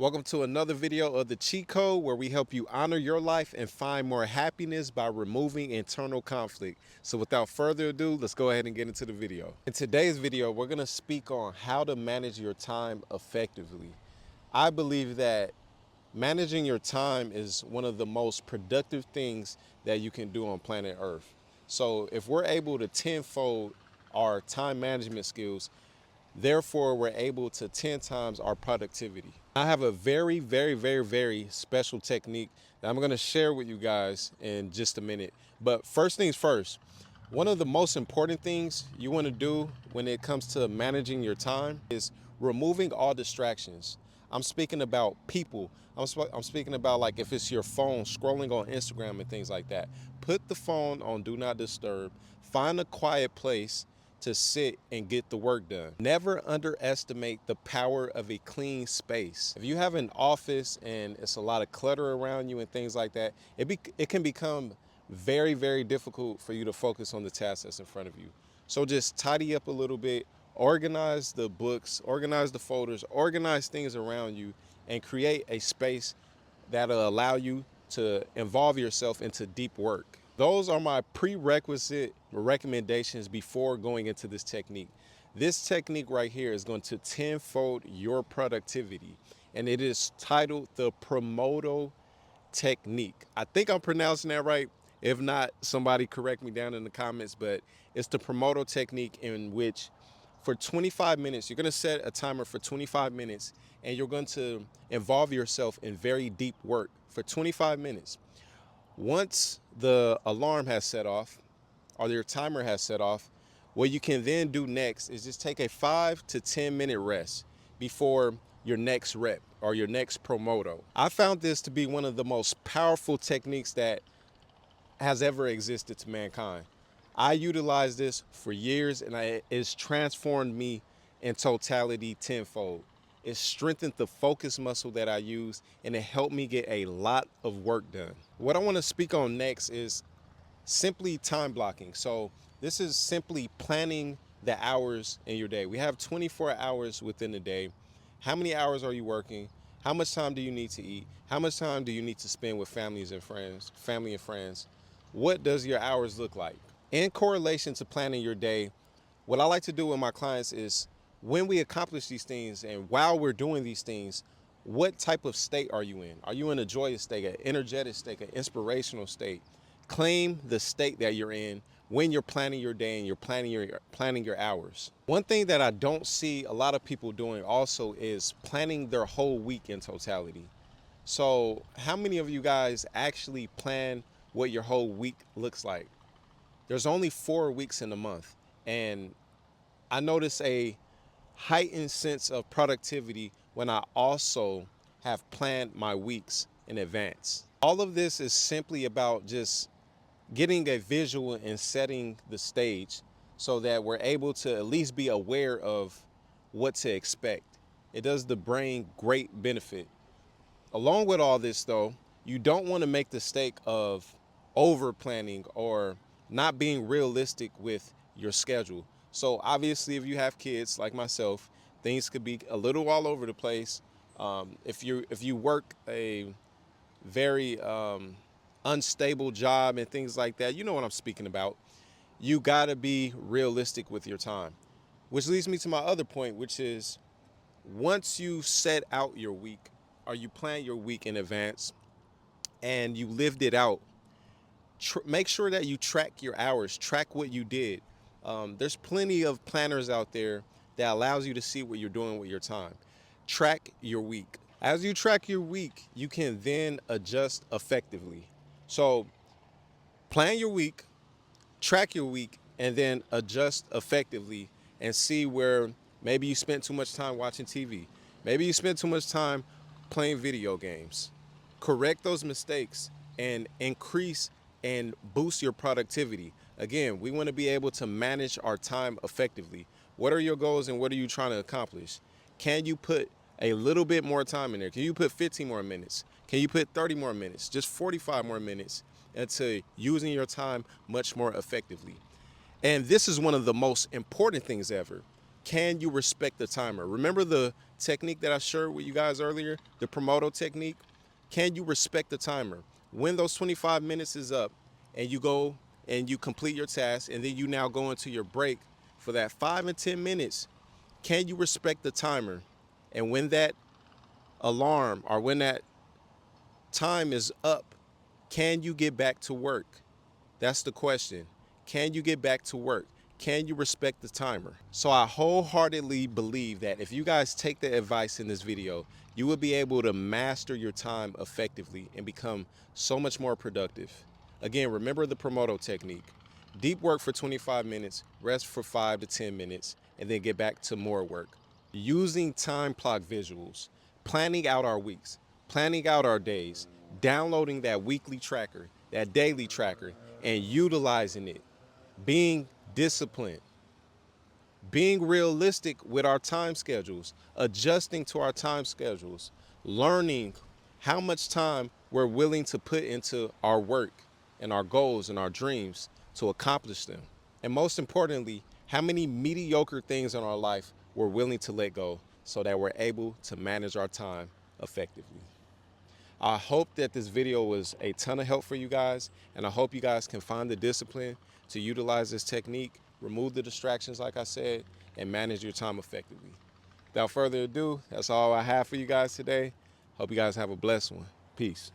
Welcome to another video of the Cheat Code, where we help you honor your life and find more happiness by removing internal conflict. So without further ado, let's go ahead and get into the video. In today's video, we're gonna speak on how to manage your time effectively. I believe that managing your time is one of the most productive things that you can do on planet Earth. So if we're able to tenfold our time management skills, therefore, we're able to 10 times our productivity. I have a very special technique that I'm gonna share with you guys in just a minute. But first things first, one of the most important things you wanna do when it comes to managing your time is removing all distractions. I'm speaking about people. I'm speaking about, like, if it's your phone scrolling on Instagram and things like that. Put the phone on Do Not Disturb. Find a quiet place to sit and get the work done. Never underestimate the power of a clean space. If you have an office and it's a lot of clutter around you and things like that, it can become very difficult for you to focus on the task that's in front of you. So just tidy up a little bit, organize the books, organize the folders, organize things around you, and create a space that'll allow you to involve yourself into deep work. Those are my prerequisite recommendations before going into this technique. This technique right here is going to tenfold your productivity, and it is titled the Promoto technique. I think I'm pronouncing that right. If not, somebody correct me down in the comments, but it's the Promoto technique, in which for 25 minutes, you're going to set a timer for 25 minutes, and you're going to involve yourself in very deep work for 25 minutes. Once the alarm has set off, or your timer has set off, what you can then do next is just take a 5 to 10 minute rest before your next rep or your next promoto. I found this to be one of the most powerful techniques that has ever existed to mankind. I utilized this for years, and it's transformed me in totality tenfold. It strengthened the focus muscle that I use, and it helped me get a lot of work done. What I want to speak on next is simply time blocking. So this is simply planning the hours in your day. We have 24 hours within the day. How many hours are you working? How much time do you need to eat? How much time do you need to spend with family and friends? What does your hours look like? In correlation to planning your day, what I like to do with my clients is, when we accomplish these things and while we're doing these things, what type of state are you in? Are you in a joyous state, an energetic state, an inspirational state? Claim the state that you're in when you're planning your day and you're planning your hours. One thing that I don't see a lot of people doing also is planning their whole week in totality. So how many of you guys actually plan what your whole week looks like? There's only 4 weeks in a month, and I notice a heightened sense of productivity when I also have planned my weeks in advance. All of this is simply about just getting a visual and setting the stage so that we're able to at least be aware of what to expect. It does the brain great benefit. Along with all this, though, you don't want to make the mistake of over planning or not being realistic with your schedule. So obviously, if you have kids like myself, things could be a little all over the place. If you work a very unstable job and things like that, you know what I'm speaking about. You gotta be realistic with your time, which leads me to my other point, which is, once you set out your week, or you plan your week in advance and you lived it out, make sure that you track your hours, track what you did. There's plenty of planners out there that allows you to see what you're doing with your time. Track your week. As you track your week, you can then adjust effectively. So plan your week, track your week, and then adjust effectively, and see where maybe you spent too much time watching TV. Maybe you spent too much time playing video games. Correct those mistakes and increase and boost your productivity. Again, we want to be able to manage our time effectively. What are your goals and what are you trying to accomplish? Can you put a little bit more time in there? Can you put 15 more minutes? Can you put 30 more minutes? Just 45 more minutes into using your time much more effectively. And this is one of the most important things ever. Can you respect the timer? Remember the technique that I shared with you guys earlier, the Pomodoro technique, can you respect the timer? When those 25 minutes is up and you go and you complete your task and then you now go into your break for that 5 and 10 minutes, can you respect the timer? And when that alarm or when that time is up, can you get back to work? That's the question. Can you get back to work? Can you respect the timer? So I wholeheartedly believe that if you guys take the advice in this video, you will be able to master your time effectively and become so much more productive. Again, remember the Pomodoro technique. Deep work for 25 minutes, rest for 5 to 10 minutes, and then get back to more work. Using time clock visuals, planning out our weeks, planning out our days, downloading that weekly tracker, that daily tracker, and utilizing it. Being disciplined, being realistic with our time schedules, adjusting to our time schedules, learning how much time we're willing to put into our work and our goals and our dreams to accomplish them. And most importantly, how many mediocre things in our life we're willing to let go so that we're able to manage our time effectively. I hope that this video was a ton of help for you guys, and I hope you guys can find the discipline to utilize this technique, remove the distractions like I said, and manage your time effectively. Without further ado, that's all I have for you guys today. Hope you guys have a blessed one. Peace.